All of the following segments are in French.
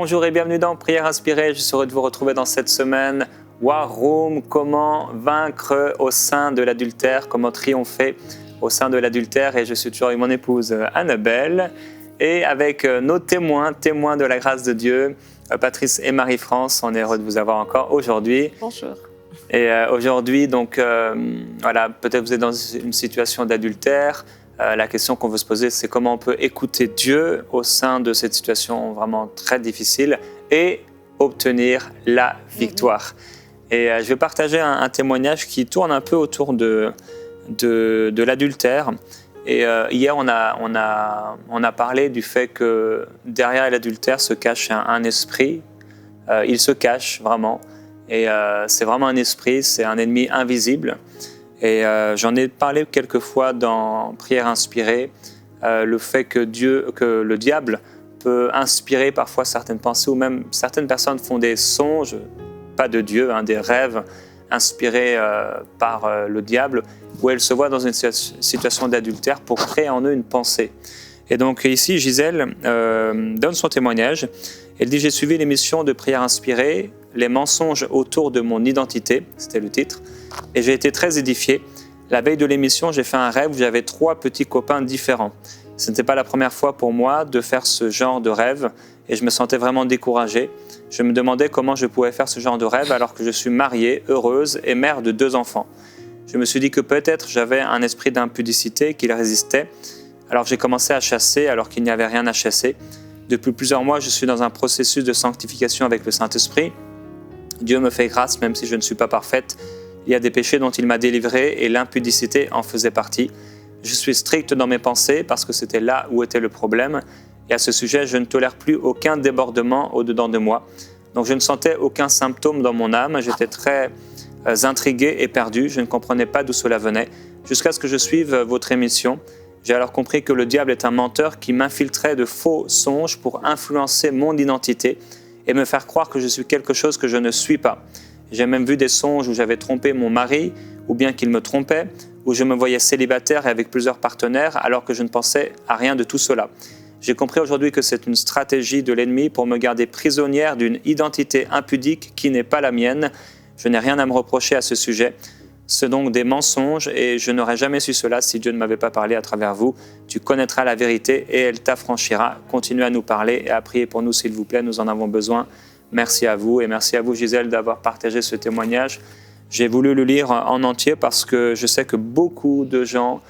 Bonjour et bienvenue dans Prière Inspirée. Je suis heureux de vous retrouver dans cette semaine. War Room, comment vaincre au sein de l'adultère, comment triompher au sein de l'adultère. Et je suis toujours avec mon épouse Annabelle et avec nos témoins de la grâce de Dieu, Patrice et Marie-France. On est heureux de vous avoir encore aujourd'hui. Bonjour. Et aujourd'hui, donc, voilà, peut-être vous êtes dans une situation d'adultère. La question qu'on veut se poser, c'est comment on peut écouter Dieu au sein de cette situation vraiment très difficile et obtenir la victoire. Et je vais partager un témoignage qui tourne un peu autour de l'adultère. Et hier, on a parlé du fait que derrière l'adultère se cache un esprit. Il se cache vraiment. Et c'est vraiment un esprit, c'est un ennemi invisible. Et j'en ai parlé quelques fois dans Prière Inspirée, le fait que le diable peut inspirer parfois certaines pensées, ou même certaines personnes font des songes, pas de Dieu, des rêves inspirés par le diable, où elles se voient dans une situation d'adultère pour créer en eux une pensée. Et donc ici, Gisèle donne son témoignage. Elle dit « J'ai suivi l'émission de Prière Inspirée, les mensonges autour de mon identité », c'était le titre, et j'ai été très édifié. La veille de l'émission, j'ai fait un rêve où j'avais 3 petits copains différents. Ce n'était pas la première fois pour moi de faire ce genre de rêve et je me sentais vraiment découragé. Je me demandais comment je pouvais faire ce genre de rêve alors que je suis mariée, heureuse et mère de 2 enfants. Je me suis dit que peut-être j'avais un esprit d'impudicité qui résistait. Alors j'ai commencé à chasser alors qu'il n'y avait rien à chasser. Depuis plusieurs mois, je suis dans un processus de sanctification avec le Saint-Esprit. Dieu me fait grâce même si je ne suis pas parfaite. Il y a des péchés dont il m'a délivré et l'impudicité en faisait partie. Je suis stricte dans mes pensées parce que c'était là où était le problème. Et à ce sujet, je ne tolère plus aucun débordement au-dedans de moi. Donc je ne sentais aucun symptôme dans mon âme. J'étais très intrigué et perdu. Je ne comprenais pas d'où cela venait. Jusqu'à ce que je suive votre émission, j'ai alors compris que le diable est un menteur qui m'infiltrait de faux songes pour influencer mon identité et me faire croire que je suis quelque chose que je ne suis pas. J'ai même vu des songes où j'avais trompé mon mari, ou bien qu'il me trompait, où je me voyais célibataire et avec plusieurs partenaires, alors que je ne pensais à rien de tout cela. J'ai compris aujourd'hui que c'est une stratégie de l'ennemi pour me garder prisonnière d'une identité impudique qui n'est pas la mienne. Je n'ai rien à me reprocher à ce sujet. C'est donc des mensonges et je n'aurais jamais su cela si Dieu ne m'avait pas parlé à travers vous. Tu connaîtras la vérité et elle t'affranchira. Continuez à nous parler et à prier pour nous, s'il vous plaît, nous en avons besoin. Merci à vous et merci à vous, Gisèle, d'avoir partagé ce témoignage. J'ai voulu le lire en entier parce que je sais que beaucoup de gens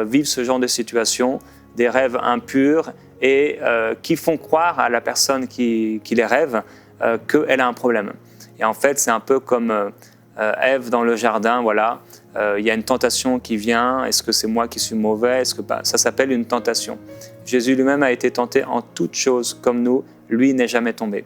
vivent ce genre de situation, des rêves impurs et qui font croire à la personne qui les rêve qu'elle a un problème. Et en fait, c'est un peu comme Ève dans le jardin, voilà. Il y a une tentation qui vient. Est-ce que c'est moi qui suis mauvais? Est-ce que ça s'appelle une tentation. Jésus lui-même a été tenté en toutes choses comme nous. Lui n'est jamais tombé.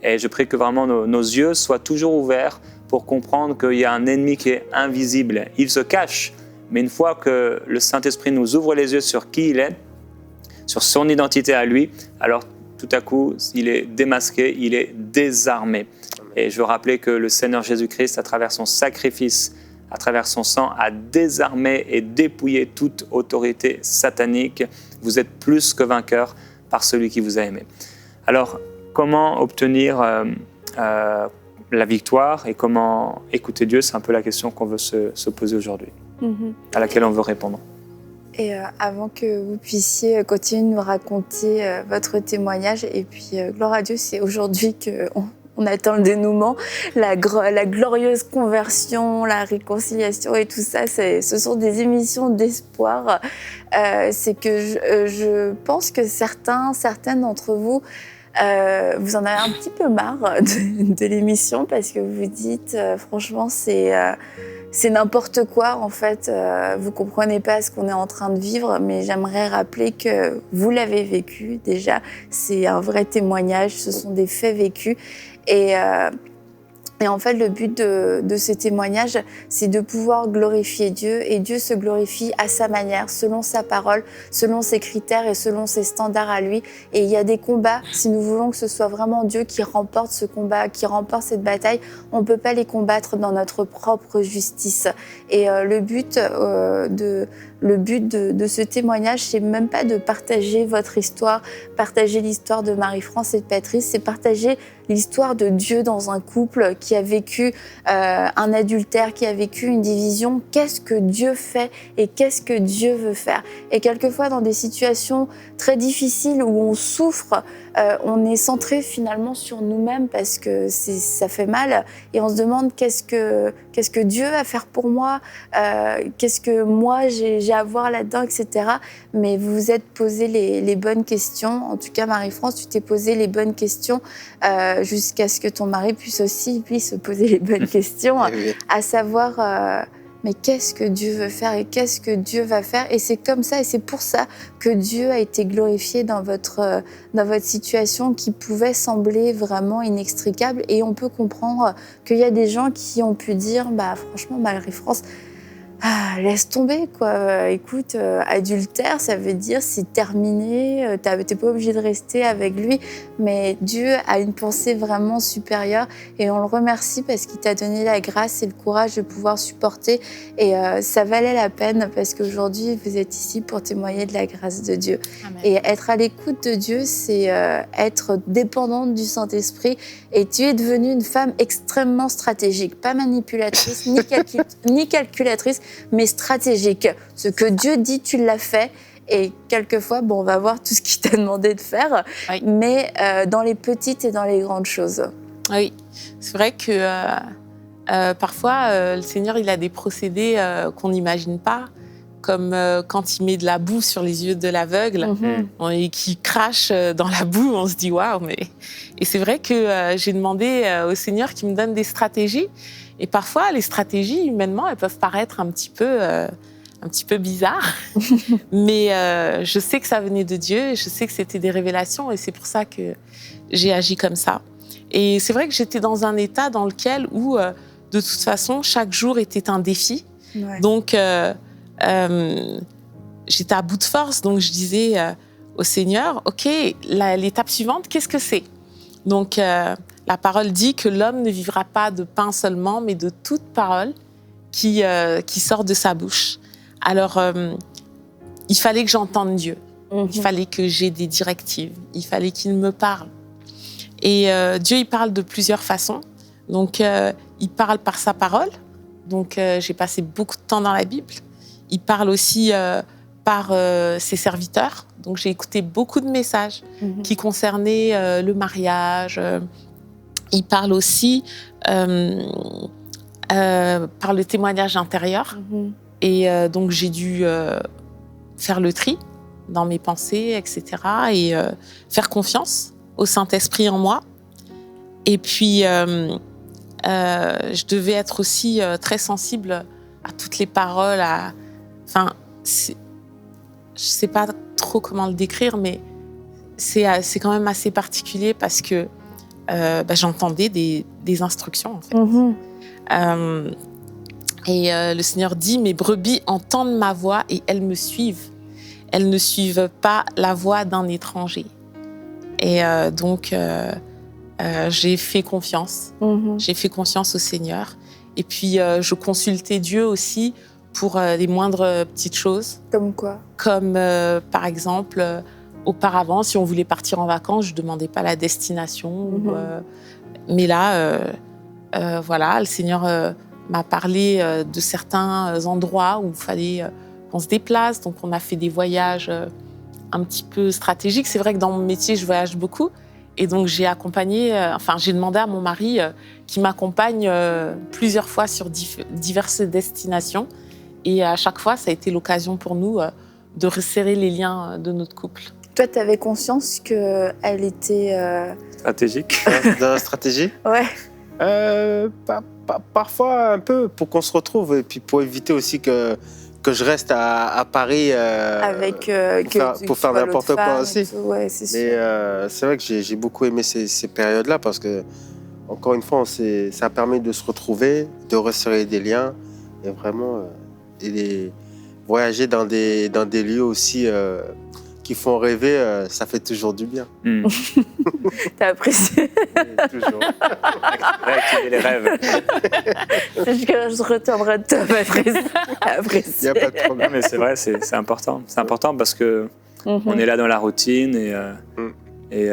Et je prie que vraiment nos yeux soient toujours ouverts pour comprendre qu'il y a un ennemi qui est invisible. Il se cache, mais une fois que le Saint-Esprit nous ouvre les yeux sur qui il est, sur son identité à lui, alors tout à coup, il est démasqué, il est désarmé. Et je veux rappeler que le Seigneur Jésus-Christ, à travers son sacrifice, à travers son sang, a désarmé et dépouillé toute autorité satanique. Vous êtes plus que vainqueur par celui qui vous a aimé. Alors, comment obtenir la victoire et comment écouter Dieu? C'est un peu la question qu'on veut se poser aujourd'hui, à laquelle on veut répondre. Et avant que vous puissiez continuer de nous raconter votre témoignage, et puis gloire à Dieu, c'est aujourd'hui qu'on attend le dénouement, la glorieuse conversion, la réconciliation et tout ça, ce sont des émissions d'espoir. C'est que je pense que certaines d'entre vous, vous en avez un petit peu marre de l'émission parce que vous dites, franchement, c'est n'importe quoi en fait. Vous comprenez pas ce qu'on est en train de vivre, mais j'aimerais rappeler que vous l'avez vécu déjà. C'est un vrai témoignage, ce sont des faits vécus. Et en fait, le but de ce témoignage, c'est de pouvoir glorifier Dieu. Et Dieu se glorifie à sa manière, selon sa parole, selon ses critères et selon ses standards à lui. Et il y a des combats, si nous voulons que ce soit vraiment Dieu qui remporte ce combat, qui remporte cette bataille, on ne peut pas les combattre dans notre propre justice. Et le but le but de ce témoignage, c'est même pas de partager votre histoire, partager l'histoire de Marie-France et de Patrice, c'est partager l'histoire de Dieu dans un couple qui a vécu un adultère, qui a vécu une division. Qu'est-ce que Dieu fait et qu'est-ce que Dieu veut faire? Et quelquefois, dans des situations très difficiles où on souffre, on est centré finalement sur nous-mêmes parce que ça fait mal et on se demande qu'est-ce que Dieu va faire pour moi, qu'est-ce que moi j'ai à voir là-dedans, etc. Mais vous vous êtes posé les bonnes questions. En tout cas, Marie-France, tu t'es posé les bonnes questions jusqu'à ce que ton mari puisse aussi, lui, se poser les bonnes questions, à savoir mais qu'est-ce que Dieu veut faire et qu'est-ce que Dieu va faire. Et c'est comme ça, et c'est pour ça que Dieu a été glorifié dans votre situation qui pouvait sembler vraiment inextricable. Et on peut comprendre qu'il y a des gens qui ont pu dire, franchement, Marie-France, laisse tomber, quoi. Écoute, adultère, ça veut dire c'est terminé, t'es pas obligé de rester avec lui, mais Dieu a une pensée vraiment supérieure et on le remercie parce qu'il t'a donné la grâce et le courage de pouvoir supporter et ça valait la peine parce qu'aujourd'hui, vous êtes ici pour témoigner de la grâce de Dieu. Amen. Et être à l'écoute de Dieu, c'est être dépendante du Saint-Esprit et tu es devenue une femme extrêmement stratégique, pas manipulatrice ni calculatrice, mais stratégique. Ce que Dieu dit, tu l'as fait. Et quelquefois, on va voir tout ce qu'il t'a demandé de faire, oui. Mais dans les petites et dans les grandes choses. Oui, c'est vrai que parfois, le Seigneur, il a des procédés qu'on n'imagine pas, comme quand il met de la boue sur les yeux de l'aveugle et qu'il crache dans la boue, on se dit « waouh ». Et c'est vrai que j'ai demandé au Seigneur qu'il me donne des stratégies. Et parfois, les stratégies, humainement, elles peuvent paraître un petit peu bizarres. Mais je sais que ça venait de Dieu, je sais que c'était des révélations et c'est pour ça que j'ai agi comme ça. Et c'est vrai que j'étais dans un état dans lequel où, de toute façon, chaque jour était un défi. Ouais. Donc, j'étais à bout de force. Donc, je disais au Seigneur, OK, l'étape suivante, qu'est-ce que c'est? Donc, la parole dit que l'homme ne vivra pas de pain seulement, mais de toute parole qui sort de sa bouche. Alors, il fallait que j'entende Dieu. Il fallait que j'ai des directives. Il fallait qu'il me parle. Et Dieu, il parle de plusieurs façons. Donc, il parle par sa parole. Donc, j'ai passé beaucoup de temps dans la Bible. Il parle aussi par ses serviteurs. Donc, j'ai écouté beaucoup de messages qui concernaient le mariage. Il parle aussi par le témoignage intérieur. Et donc, j'ai dû faire le tri dans mes pensées, etc. Et faire confiance au Saint-Esprit en moi. Et puis, je devais être aussi très sensible à toutes les paroles. Enfin, je ne sais pas trop comment le décrire, mais c'est quand même assez particulier parce que j'entendais des instructions, en fait. Et le Seigneur dit, mes brebis entendent ma voix et elles me suivent. Elles ne suivent pas la voix d'un étranger. Et donc, j'ai fait confiance. J'ai fait confiance au Seigneur. Et puis, je consultais Dieu aussi pour les moindres petites choses. Comme quoi? Comme, par exemple, auparavant, si on voulait partir en vacances, je ne demandais pas la destination. Mais là, voilà, le Seigneur m'a parlé de certains endroits où il fallait qu'on se déplace. Donc, on a fait des voyages un petit peu stratégiques. C'est vrai que dans mon métier, je voyage beaucoup. Et donc, j'ai demandé à mon mari qui m'accompagne plusieurs fois sur diverses destinations. Et à chaque fois, ça a été l'occasion pour nous de resserrer les liens de notre couple. Toi, tu avais conscience qu'elle était... Stratégique. Dans la stratégie? Ouais. Parfois, un peu, pour qu'on se retrouve. Et puis, pour éviter aussi que je reste à Paris pour faire n'importe quoi aussi. Ouais, c'est sûr. Mais c'est vrai que j'ai beaucoup aimé ces périodes-là parce que, encore une fois, ça permet de se retrouver, de resserrer des liens et vraiment voyager dans des lieux aussi qui font rêver, ça fait toujours du bien. T'as apprécié? Oui, toujours. Réactiver les rêves. Je retiendrai de toi, apprécié. Il n'y a pas de problème. Non, mais c'est vrai, c'est important. C'est important parce que on est là dans la routine et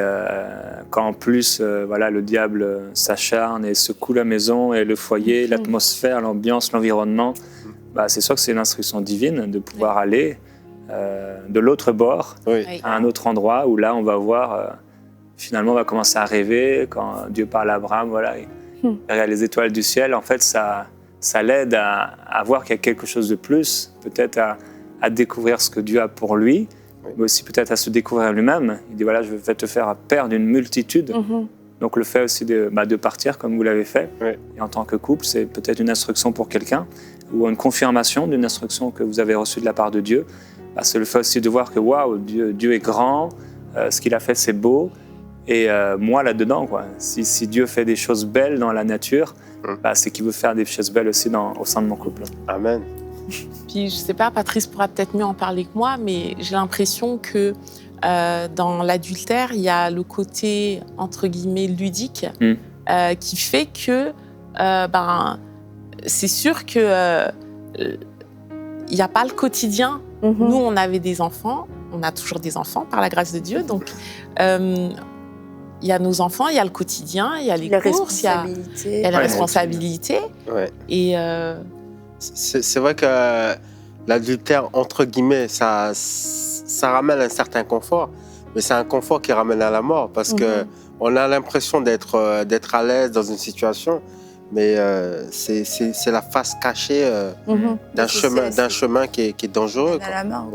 quand en plus voilà, le diable s'acharne et secoue la maison et le foyer, l'atmosphère, l'ambiance, l'environnement, bah, c'est sûr que c'est l'instruction divine de pouvoir aller de l'autre bord à un autre endroit où là on va voir, finalement on va commencer à rêver quand Dieu parle à Abraham, voilà, il regarde les étoiles du ciel, en fait ça l'aide à voir qu'il y a quelque chose de plus, peut-être à découvrir ce que Dieu a pour lui, mais aussi peut-être à se découvrir lui-même. Il dit voilà, je vais te faire père d'une multitude. Donc le fait aussi de partir comme vous l'avez fait, et en tant que couple, c'est peut-être une instruction pour quelqu'un, ou une confirmation d'une instruction que vous avez reçue de la part de Dieu. Bah, c'est le fait aussi de voir que waouh, Dieu est grand, ce qu'il a fait c'est beau, et moi là-dedans, quoi. Si Dieu fait des choses belles dans la nature, bah, c'est qu'il veut faire des choses belles aussi au sein de mon couple. Amen. Puis je sais pas, Patrice pourra peut-être mieux en parler que moi, mais j'ai l'impression que dans l'adultère, il y a le côté entre guillemets ludique qui fait que c'est sûr que il n'y a pas le quotidien. Nous, on avait des enfants, on a toujours des enfants par la grâce de Dieu, donc il y a nos enfants, il y a le quotidien, il y a les courses, il y a la responsabilité. Ouais. Et c'est vrai que l'adultère, entre guillemets, ça ramène un certain confort, mais c'est un confort qui ramène à la mort parce qu'on a l'impression d'être à l'aise dans une situation, mais c'est la face cachée d'un chemin qui est dangereux. À la mort,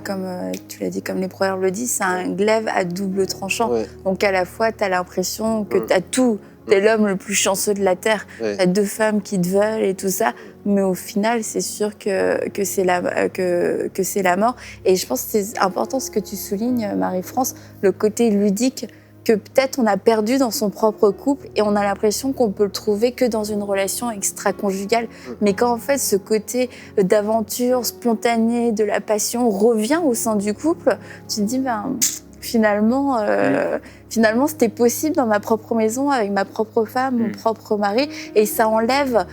comme tu as dit, comme les proverbes le disent, c'est un glaive à double tranchant. Donc à la fois, tu as l'impression que tu as tout. T'es l'homme le plus chanceux de la Terre. T'as 2 femmes qui te veulent et tout ça. Mais au final, c'est sûr que c'est la mort. Et je pense que c'est important ce que tu soulignes, Marie-France, le côté ludique que peut-être on a perdu dans son propre couple et on a l'impression qu'on peut le trouver que dans une relation extra-conjugale. Mais quand en fait ce côté d'aventure spontanée, de la passion revient au sein du couple, tu te dis finalement, c'était possible dans ma propre maison, avec ma propre femme, mon propre mari, et ça enlève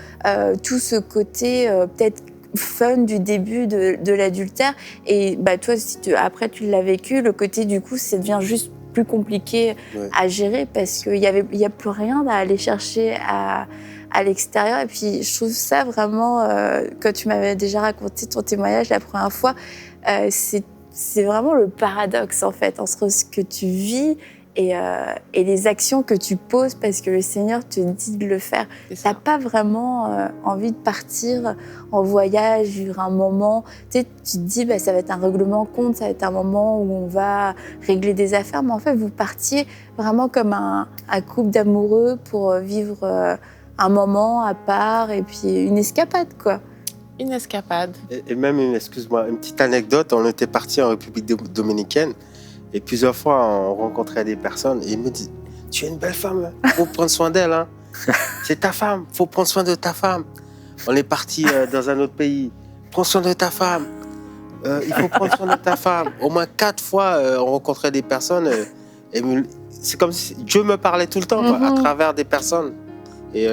tout ce côté peut-être fun du début de l'adultère. Et toi, après tu l'as vécu, le côté du coup, ça devient juste plus compliqué à gérer parce qu'il y a plus rien à aller chercher à l'extérieur. Et puis je trouve ça vraiment, quand tu m'avais déjà raconté ton témoignage la première fois, c'est vraiment le paradoxe en fait entre ce que tu vis et les actions que tu poses parce que le Seigneur te dit de le faire. Tu n'as pas vraiment envie de partir en voyage, vivre un moment. Tu te dis ça va être un règlement de compte, ça va être un moment où on va régler des affaires. Mais en fait, vous partiez vraiment comme un couple d'amoureux pour vivre un moment à part et puis une escapade, quoi. Une escapade. Et même, excuse-moi, une petite anecdote, on était partis en République dominicaine et plusieurs fois on rencontrait des personnes et ils me disent « Tu es une belle femme, il faut prendre soin d'elle, hein. C'est ta femme, il faut prendre soin de ta femme. » On est parti dans un autre pays, « Prends soin de ta femme, il faut prendre soin de ta femme. » Au moins 4 fois on rencontrait des personnes et c'est comme si Dieu me parlait tout le temps à travers des personnes et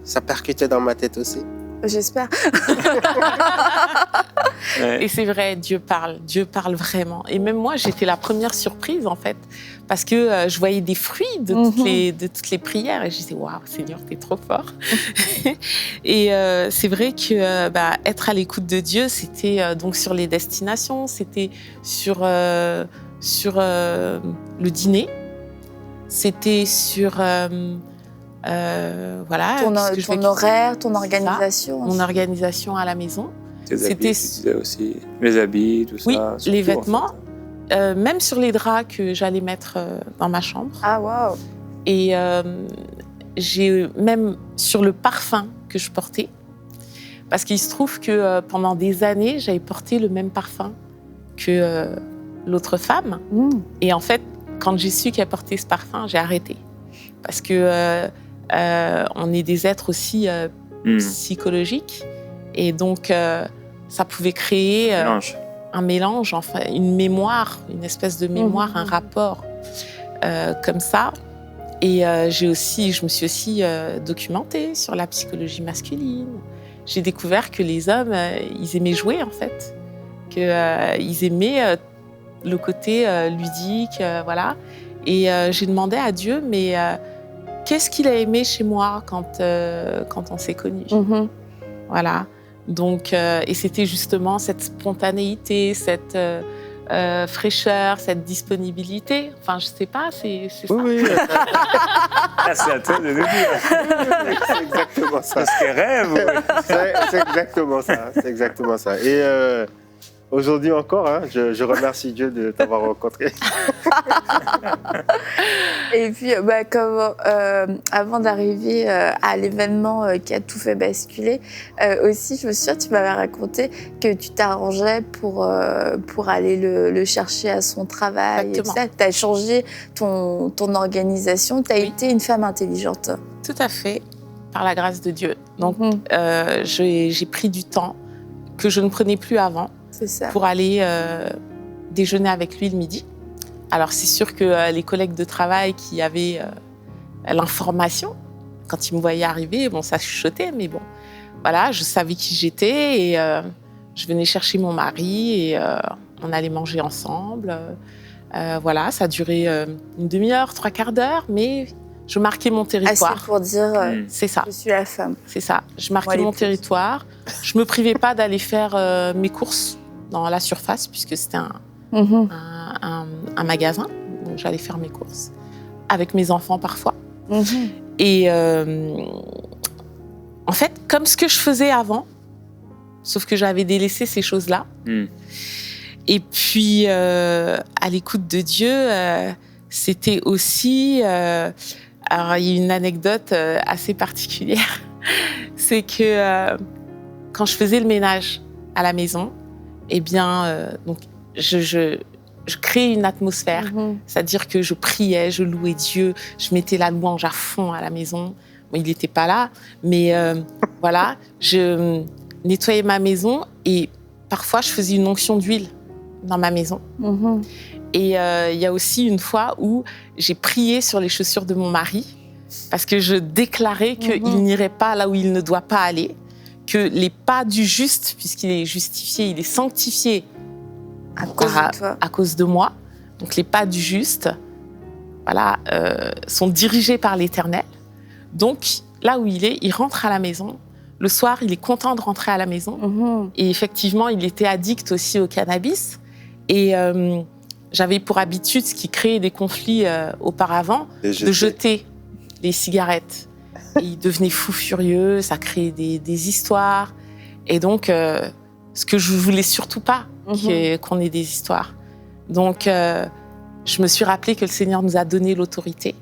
ça percutait dans ma tête aussi. J'espère. Et c'est vrai, Dieu parle vraiment. Et même moi, j'étais la première surprise en fait, parce que je voyais des fruits de toutes les prières et je disais waouh, Seigneur, t'es trop fort. Et c'est vrai que être à l'écoute de Dieu, c'était donc sur les destinations, c'était sur le dîner, c'était sur ton horaire, ton organisation. Mon organisation à la maison. C'était aussi les habits, tout ça. Oui, surtout, les vêtements, en fait. même sur les draps que j'allais mettre dans ma chambre. Ah waouh. Et j'ai même sur le parfum que je portais, parce qu'il se trouve que pendant des années, j'avais porté le même parfum que l'autre femme. Et en fait, quand j'ai su qu'elle portait ce parfum, j'ai arrêté, parce que on est des êtres aussi psychologiques, et donc ça pouvait créer un mélange, enfin une mémoire, une espèce de mémoire, un rapport comme ça. Et je me suis aussi documentée sur la psychologie masculine. J'ai découvert que les hommes, ils aimaient jouer en fait, qu'ils aimaient le côté ludique, voilà. Et j'ai demandé à Dieu, mais qu'est-ce qu'il a aimé chez moi quand on s'est connus? Voilà. Donc, et c'était justement cette spontanéité, cette fraîcheur, cette disponibilité. Enfin, je sais pas, c'est ça. Oui, C'est à toi de nous dire. c'est exactement ça. C'est ce que rêve. C'est exactement ça. C'est exactement ça. Et aujourd'hui encore, hein, je remercie Dieu de t'avoir rencontré. Et puis, comme avant d'arriver à l'événement qui a tout fait basculer, aussi, je me souviens, tu m'avais raconté que tu t'arrangeais pour aller le chercher à son travail. Exactement. Tu as changé ton organisation. Tu as été une femme intelligente. Tout à fait, par la grâce de Dieu. Donc, j'ai pris du temps que je ne prenais plus avant C'est ça. pour aller déjeuner avec lui le midi. Alors, c'est sûr que les collègues de travail qui avaient l'information, quand ils me voyaient arriver, bon, ça chuchotait, mais bon, voilà, je savais qui j'étais et je venais chercher mon mari et on allait manger ensemble. Voilà, ça durait une demi-heure, 3/4 d'heure, mais je marquais mon territoire. Assez pour dire, C'est ça. je suis la femme. C'est ça. Je marquais Moi, mon l'épouse. territoire. Je me privais pas d'aller faire mes courses dans la surface, puisque c'était un magasin. Donc, j'allais faire mes courses avec mes enfants parfois. Et en fait, comme ce que je faisais avant, sauf que j'avais délaissé ces choses-là. Et puis, à l'écoute de Dieu, c'était aussi... alors, il y a une anecdote assez particulière. C'est que quand je faisais le ménage à la maison, eh bien, donc, je créais une atmosphère. C'est-à-dire que je priais, je louais Dieu, je mettais la louange à fond à la maison. Bon, il n'était pas là, mais voilà, je nettoyais ma maison et parfois je faisais une onction d'huile dans ma maison. Et il y a aussi une fois où j'ai prié sur les chaussures de mon mari parce que je déclarais qu'il n'irait pas là où il ne doit pas aller, que les pas du juste, puisqu'il est justifié, il est sanctifié à cause de moi. Donc les pas du juste, voilà, sont dirigés par l'Éternel. Donc là où il est, il rentre à la maison. Le soir, il est content de rentrer à la maison. Et effectivement, il était addict aussi au cannabis. Et j'avais pour habitude, ce qui créait des conflits auparavant, de jeter les cigarettes. Et il devenait fou furieux, ça créait des histoires. Et donc, ce que je voulais surtout pas, qu'on ait des histoires. Donc, je me suis rappelé que le Seigneur nous a donné l'autorité.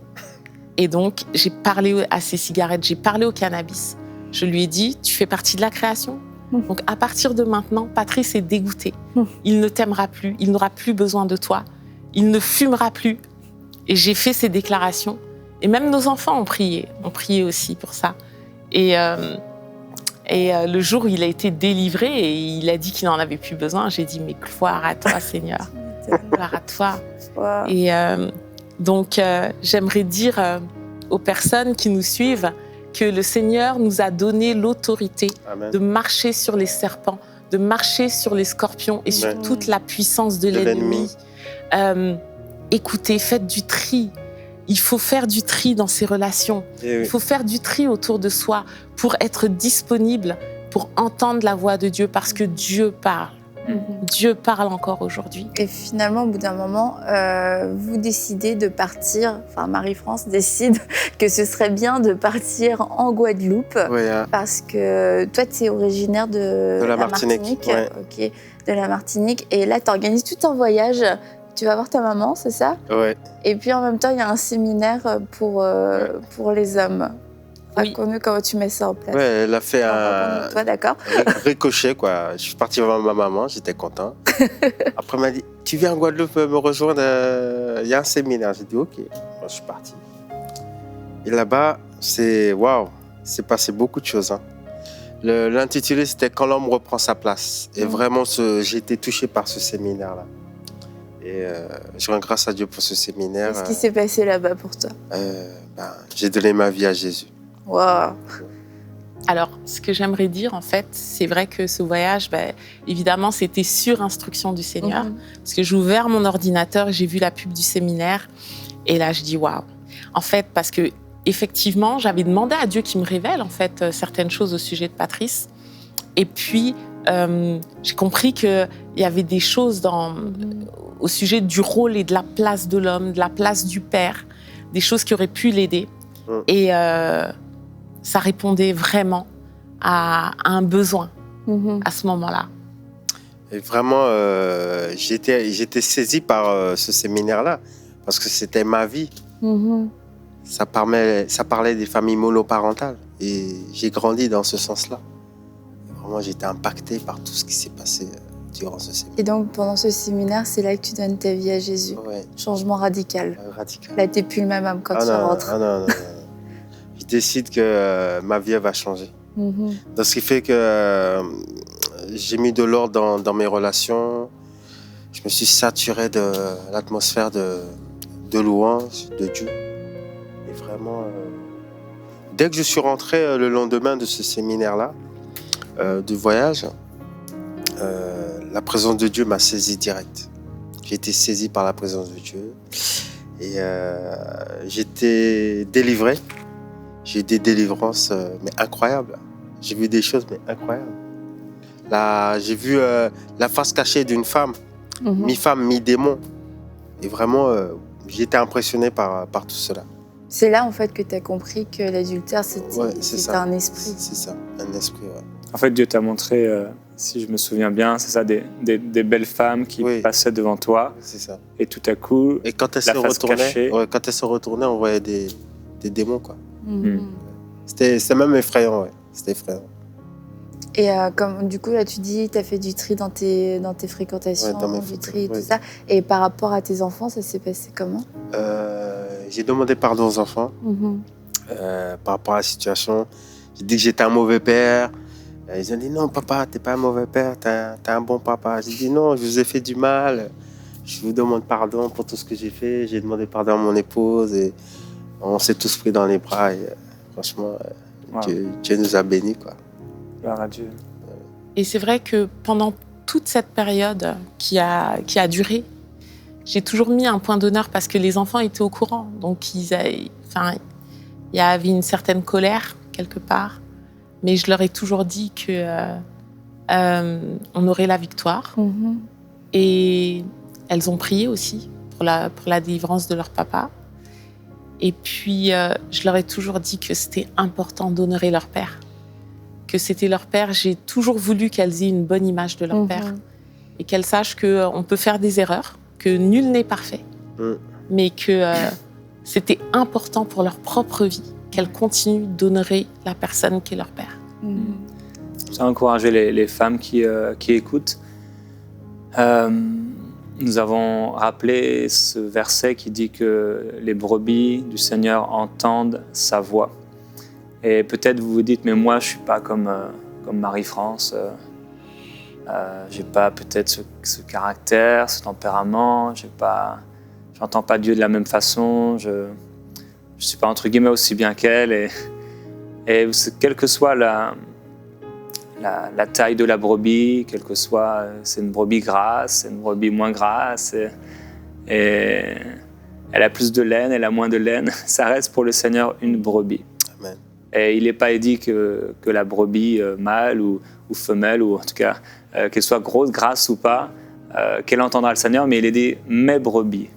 Et donc, j'ai parlé à ces cigarettes, j'ai parlé au cannabis. Je lui ai dit, tu fais partie de la création. Donc, à partir de maintenant, Patrice est dégoûté. Il ne t'aimera plus, il n'aura plus besoin de toi. Il ne fumera plus. Et j'ai fait ces déclarations. Et même nos enfants ont prié aussi pour ça. Et le jour où il a été délivré et il a dit qu'il n'en avait plus besoin, j'ai dit, mais gloire à toi, Seigneur. Gloire à toi. Wow. Et donc, j'aimerais dire aux personnes qui nous suivent que le Seigneur nous a donné l'autorité de marcher sur les serpents, de marcher sur les scorpions et sur toute la puissance de l'ennemi. Écoutez, faites du tri. Il faut faire du tri dans ses relations. Il faut faire du tri autour de soi pour être disponible, pour entendre la voix de Dieu, parce que Dieu parle. Dieu parle encore aujourd'hui. Et finalement, au bout d'un moment, vous décidez de partir, enfin Marie-France décide que ce serait bien de partir en Guadeloupe, parce que toi, tu es originaire de la Martinique. Ok, de la Martinique. Et là, tu organises tout un voyage. Tu vas voir ta maman, c'est ça? Ouais. Et puis en même temps, il y a un séminaire pour les hommes. Raconte-nous comment tu mets ça en place. Ouais, elle a fait Toi, d'accord. ricochet, quoi. Je suis parti voir ma maman, j'étais content. Après, elle m'a dit, tu viens en Guadeloupe me rejoindre, il y a un séminaire. J'ai dit, ok. Moi, je suis parti. Et là-bas, c'est passé beaucoup de choses. Hein. L'intitulé, c'était « Quand l'homme reprend sa place ». Et vraiment, j'ai été touché par ce séminaire-là. Et je rends grâce à Dieu pour ce séminaire. Qu'est-ce qui s'est passé là-bas pour toi? J'ai donné ma vie à Jésus. Waouh. Alors, ce que j'aimerais dire, en fait, c'est vrai que ce voyage, évidemment, c'était sur instruction du Seigneur. Parce que j'ai ouvert mon ordinateur, j'ai vu la pub du séminaire. Et là, je dis waouh. En fait, parce que effectivement, j'avais demandé à Dieu qu'il me révèle, en fait, certaines choses au sujet de Patrice. Et puis, j'ai compris qu'il y avait des choses au sujet du rôle et de la place de l'homme, de la place du père, des choses qui auraient pu l'aider. Et ça répondait vraiment à un besoin à ce moment-là. Et vraiment, j'étais saisi par ce séminaire-là, parce que c'était ma vie. Ça parlait des familles monoparentales. Et j'ai grandi dans ce sens-là. Vraiment, j'étais impacté par tout ce qui s'est passé durant ce séminaire. Et donc, pendant ce séminaire, c'est là que tu donnes ta vie à Jésus. Ouais. Changement radical. Radical. Là, t'es plus le même homme quand tu rentres. Non. Je décide que ma vie va changer. Donc, ce qui fait que j'ai mis de l'ordre dans mes relations. Je me suis saturé de l'atmosphère de louange de Dieu. Et vraiment, dès que je suis rentré le lendemain de ce séminaire-là, de voyage, la présence de Dieu m'a saisi direct. J'ai été saisi par la présence de Dieu. Et j'étais délivré. J'ai eu des délivrances mais incroyables. J'ai vu des choses mais incroyables. Là, j'ai vu la face cachée d'une femme, mi-femme, mi-démon. Et vraiment, j'ai été impressionné par tout cela. C'est là, en fait, que tu as compris que l'adultère, c'était un esprit. C'est ça, un esprit, ouais. En fait, Dieu t'a montré, si je me souviens bien, c'est ça, des belles femmes qui passaient devant toi. C'est ça. Et tout à coup, et quand elles se retournaient, on voyait des démons, quoi. C'était même effrayant, ouais. C'était effrayant. Et comme du coup, là, tu dis, tu as fait du tri dans tes fréquentations, du tri et tout ça. Et par rapport à tes enfants, ça s'est passé comment? J'ai demandé pardon aux enfants par rapport à la situation. J'ai dit que j'étais un mauvais père. Ils ont dit non, papa, t'es pas un mauvais père, t'es un bon papa. J'ai dit non, je vous ai fait du mal. Je vous demande pardon pour tout ce que j'ai fait. J'ai demandé pardon à mon épouse et on s'est tous pris dans les bras. Et, franchement, Dieu nous a bénis, quoi. Gloire à Dieu. Et c'est vrai que pendant toute cette période qui a duré, j'ai toujours mis un point d'honneur parce que les enfants étaient au courant. Donc, il y avait une certaine colère quelque part. Mais je leur ai toujours dit qu'on aurait la victoire. Et elles ont prié aussi pour la délivrance de leur papa. Et puis, je leur ai toujours dit que c'était important d'honorer leur père. Que c'était leur père. J'ai toujours voulu qu'elles aient une bonne image de leur père. Et qu'elles sachent qu'on peut faire des erreurs, que nul n'est parfait. Mais que c'était important pour leur propre vie qu'elles continuent d'honorer la personne qui est leur père. Ça a encouragé les femmes qui écoutent. Nous avons rappelé ce verset qui dit que les brebis du Seigneur entendent sa voix. Et peut-être vous vous dites, mais moi je ne suis pas comme Marie-France. Je n'ai pas peut-être ce caractère, ce tempérament. J'entends pas Dieu de la même façon. Je ne suis pas entre guillemets aussi bien qu'elle. Et quelle que soit la taille de la brebis, quelle que soit, c'est une brebis grasse, c'est une brebis moins grasse, et elle a plus de laine, elle a moins de laine, ça reste pour le Seigneur une brebis. Amen. Et il n'est pas dit que la brebis mâle ou femelle, ou en tout cas qu'elle soit grosse, grasse ou pas, qu'elle entendra le Seigneur, mais il est dit « mes brebis ».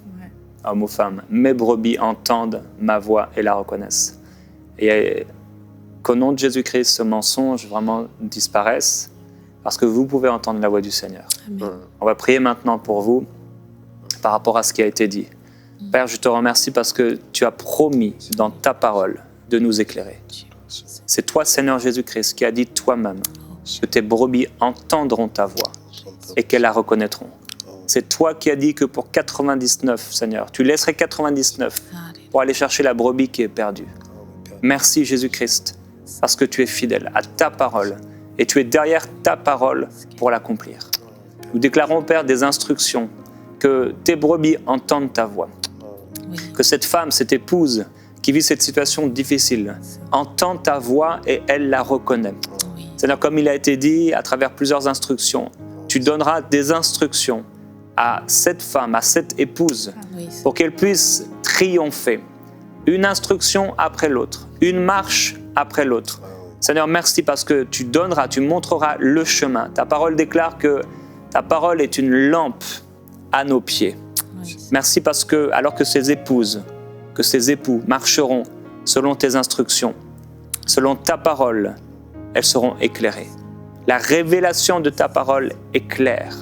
Homme ou femme, mes brebis entendent ma voix et la reconnaissent. Et qu'au nom de Jésus-Christ, ce mensonge vraiment disparaisse, parce que vous pouvez entendre la voix du Seigneur. Amen. On va prier maintenant pour vous, par rapport à ce qui a été dit. Père, je te remercie parce que tu as promis dans ta parole de nous éclairer. C'est toi, Seigneur Jésus-Christ, qui as dit toi-même que tes brebis entendront ta voix et qu'elles la reconnaîtront. C'est toi qui as dit que pour 99, Seigneur, tu laisserais 99 pour aller chercher la brebis qui est perdue. Merci Jésus-Christ, parce que tu es fidèle à ta parole et tu es derrière ta parole pour l'accomplir. Nous déclarons, Père, des instructions, que tes brebis entendent ta voix. Oui. Que cette femme, cette épouse qui vit cette situation difficile, entend ta voix et elle la reconnaît. Oui. C'est-à-dire, comme il a été dit à travers plusieurs instructions, tu donneras des instructions à cette femme, à cette épouse, Oui. pour qu'elle puisse triompher. Une instruction après l'autre, une marche après l'autre. Seigneur, merci parce que tu donneras, tu montreras le chemin. Ta parole déclare que ta parole est une lampe à nos pieds. Oui. Merci parce que, alors que ces épouses, que ces époux marcheront selon tes instructions, selon ta parole, elles seront éclairées. La révélation de ta parole est claire.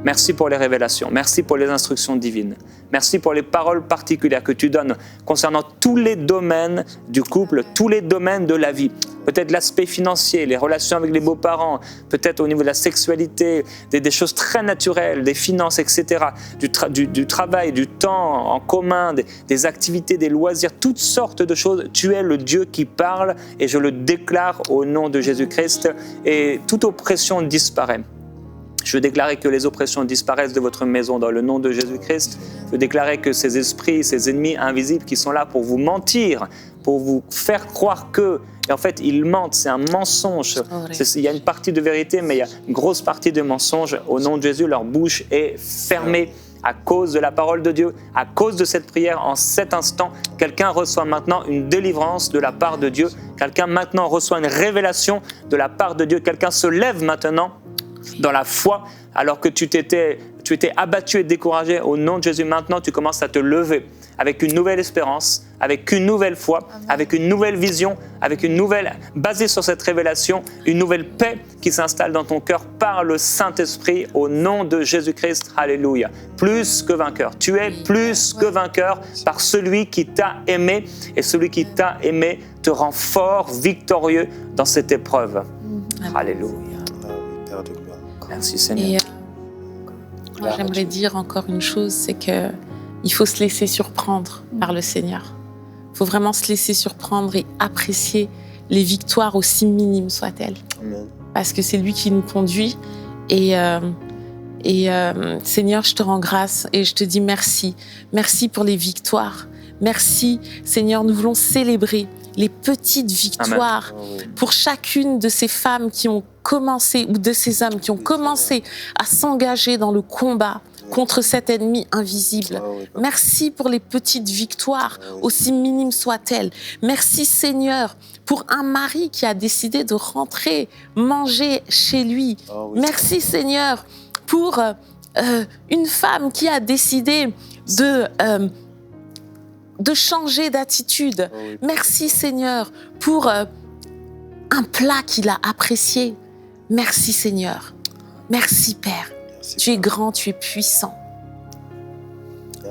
Merci pour les révélations, merci pour les instructions divines. Merci pour les paroles particulières que tu donnes concernant tous les domaines du couple, tous les domaines de la vie. Peut-être l'aspect financier, les relations avec les beaux-parents, peut-être au niveau de la sexualité, des choses très naturelles, des finances, etc. Du travail, du temps en commun, des activités, des loisirs, toutes sortes de choses. Tu es le Dieu qui parle et je le déclare au nom de Jésus-Christ et toute oppression disparaît. Je veux déclarer que les oppressions disparaissent de votre maison dans le nom de Jésus-Christ. Je veux déclarer que ces esprits, ces ennemis invisibles qui sont là pour vous mentir, pour vous faire croire que, et en fait, ils mentent, c'est un mensonge. Il y a une partie de vérité, mais il y a une grosse partie de mensonge. Au nom de Jésus, leur bouche est fermée à cause de la parole de Dieu, à cause de cette prière. En cet instant, quelqu'un reçoit maintenant une délivrance de la part de Dieu. Quelqu'un maintenant reçoit une révélation de la part de Dieu. Quelqu'un se lève maintenant dans la foi, alors que tu étais abattu et découragé. Au nom de Jésus, maintenant, tu commences à te lever avec une nouvelle espérance, avec une nouvelle foi, avec une nouvelle vision, avec une nouvelle, basée sur cette révélation, une nouvelle paix qui s'installe dans ton cœur par le Saint-Esprit, au nom de Jésus-Christ. Alléluia. Plus que vainqueur. Tu es plus que vainqueur par celui qui t'a aimé, et celui qui t'a aimé te rend fort, victorieux dans cette épreuve. Alléluia. Merci Seigneur. Et moi, j'aimerais dire encore une chose, c'est que il faut se laisser surprendre par le Seigneur. Il faut vraiment se laisser surprendre et apprécier les victoires aussi minimes soient-elles. Amen. Parce que c'est lui qui nous conduit. Et Seigneur, je te rends grâce et je te dis merci. Merci pour les victoires. Merci, Seigneur, nous voulons célébrer les petites victoires pour chacune de ces femmes qui ont commencé, ou de ces hommes qui ont commencé à s'engager dans le combat contre cet ennemi invisible. Merci pour les petites victoires, aussi minimes soient-elles. Merci Seigneur pour un mari qui a décidé de rentrer, manger chez lui. Merci Seigneur pour une femme qui a décidé de changer d'attitude. Merci Seigneur pour un plat qu'il a apprécié. Merci Seigneur. Merci Père. Merci, tu es grand, tu es puissant.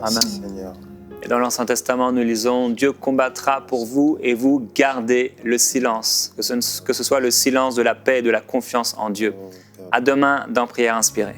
Amen. Seigneur. Et dans l'Ancien Testament, nous lisons « Dieu combattra pour vous et vous gardez le silence ». Que ce soit le silence de la paix et de la confiance en Dieu. À demain dans Prière inspirée.